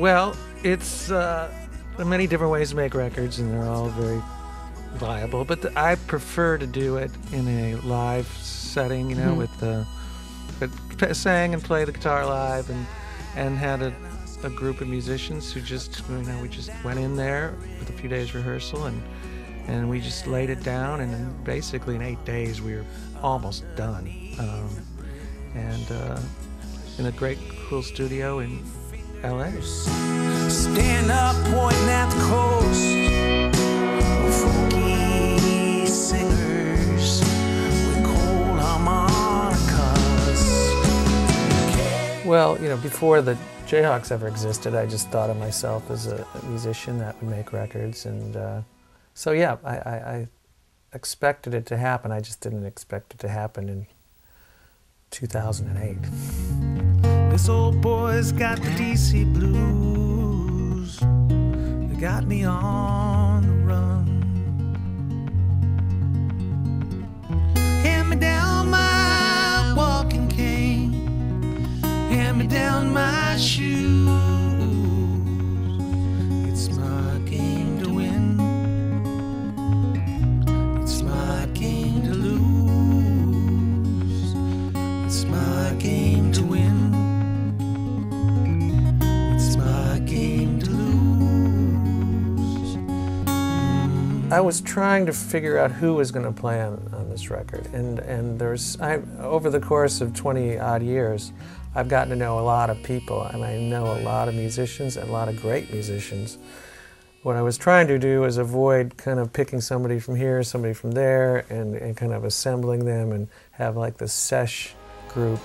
Well, it's there are many different ways to make records, and they're all very viable. But I prefer to do it in a live setting, you know, sang and play the guitar live, and had a group of musicians who just, you know, we just went in there with a few days rehearsal, and we just laid it down, and basically in 8 days we were almost done. In a great, cool studio in LA. Stand up, pointing at the coast. Funky singers with cold harmonicas. Well, you know, before the Jayhawks ever existed, I just thought of myself as a musician that would make records, and so yeah, I expected it to happen. I just didn't expect it to happen in 2008. This old boy's got the DC blues. They got me on the run. Hand me down my walking cane. Hand me down my shoes. It's my game to win. It's my game to lose. It's my game to win. I was trying to figure out who was going to play on this record, and over the course of 20-odd years, I've gotten to know a lot of people, and I know a lot of musicians and a lot of great musicians. What I was trying to do is avoid kind of picking somebody from here, somebody from there, and kind of assembling them and have like the sesh group.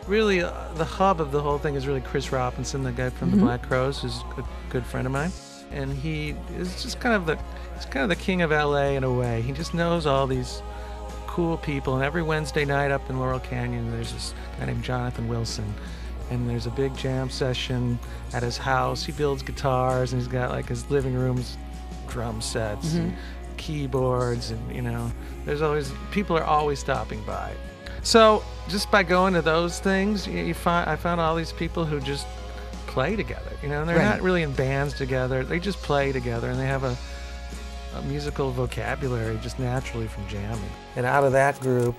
Really, the hub of the whole thing is really Chris Robinson, the guy from the Black Crowes, who's a good friend of mine, and he is just kind of the king of LA in a way. He just knows all these cool people, and every Wednesday night up in Laurel Canyon there's this guy named Jonathan Wilson, and there's a big jam session at his house. He builds guitars, and he's got like his living room's drum sets and keyboards, and you know, people are always stopping by. So just by going to those things, I found all these people who just play together, you know, and they're not really in bands together. They just play together, and they have a musical vocabulary just naturally from jamming. And out of that group,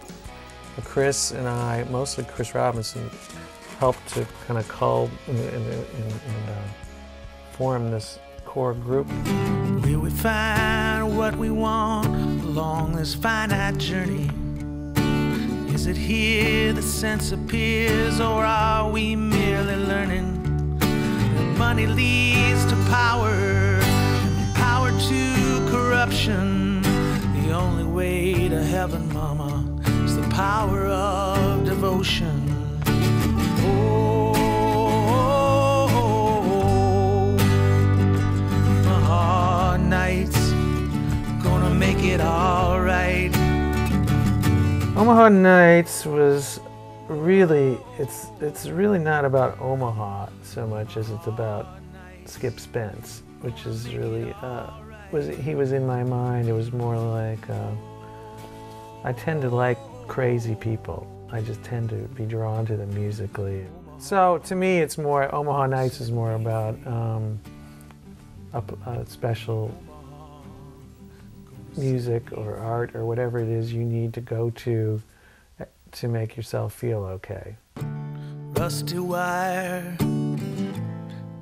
Chris and I, mostly Chris Robinson, helped to kind of cull and form this core group. Will we find what we want along this finite journey? Is it here the sense appears, or are we merely learning that money leads to power, and power to corruption? The only way to heaven, mama, is the power of devotion. Oh, Omaha nights, gonna make it all right. Omaha Nights was really, it's really not about Omaha so much as it's about Skip Spence, which is really, he was in my mind. It was more like, I tend to like crazy people. I just tend to be drawn to them musically. So to me, it's more, Omaha Nights is more about a special music or art or whatever it is you need to go to make yourself feel okay. Rusty wire,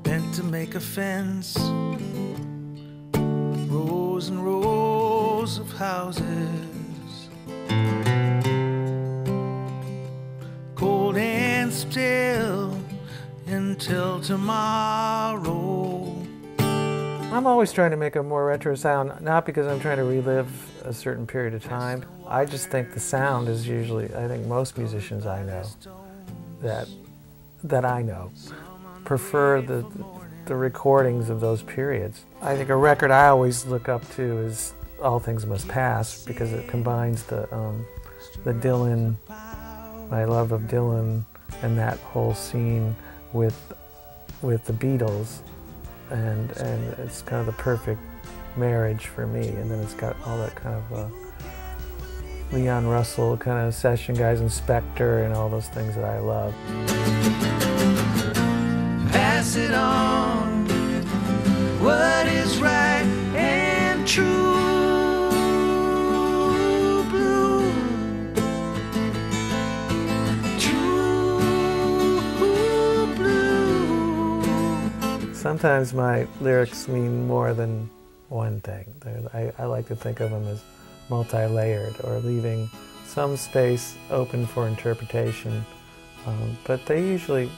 bent to make a fence, rows and rows of houses, cold and still until tomorrow. I'm always trying to make a more retro sound, not because I'm trying to relive a certain period of time. I just think the sound is usually, I think most musicians I know that I know prefer the recordings of those periods. I think a record I always look up to is All Things Must Pass, because it combines the Dylan, my love of Dylan, and that whole scene with the Beatles. And it's kind of the perfect marriage for me. And then it's got all that kind of Leon Russell kind of session guys and Spector and all those things that I love. Pass it on. what is right and true. Sometimes my lyrics mean more than one thing. I like to think of them as multi-layered, or leaving some space open for interpretation. But they usually,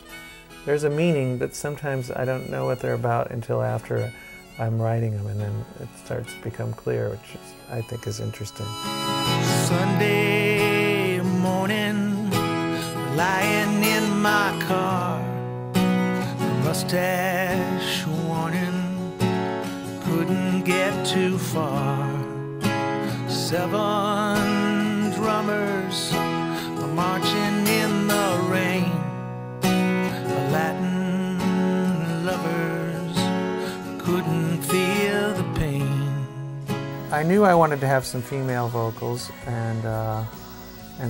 there's a meaning, but sometimes I don't know what they're about until after I'm writing them, and then it starts to become clear, which is, I think is interesting. Sunday morning, lying in my car, mustache warning, couldn't get too far. 7 drummers are marching in the rain. Latin lovers couldn't feel the pain. I knew I wanted to have some female vocals and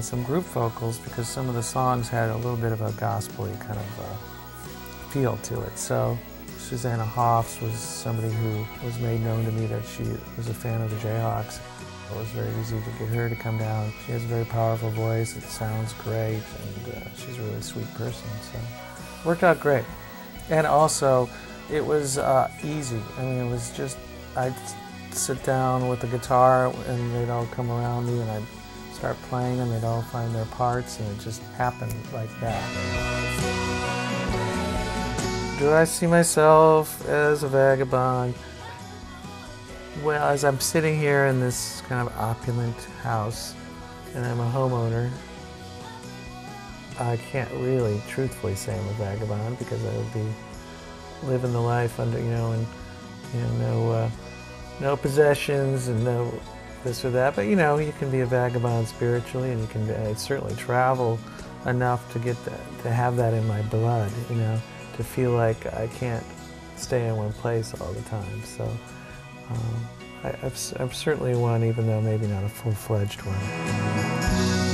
some group vocals, because some of the songs had a little bit of a gospel-y kind of feel to it. So Susanna Hoffs was somebody who was made known to me that she was a fan of the Jayhawks. It was very easy to get her to come down. She has a very powerful voice, it sounds great, and she's a really sweet person, so it worked out great. And also, it was easy. I mean, it was just, I'd sit down with the guitar and they'd all come around me and I'd start playing and they'd all find their parts, and it just happened like that. Do I see myself as a vagabond? Well, as I'm sitting here in this kind of opulent house, and I'm a homeowner, I can't really truthfully say I'm a vagabond, because I would be living the life under, and no possessions and no this or that. But you can be a vagabond spiritually, and you can certainly travel enough to get that, to have that in my blood, to feel like I can't stay in one place all the time. So I'm certainly one, even though maybe not a full-fledged one.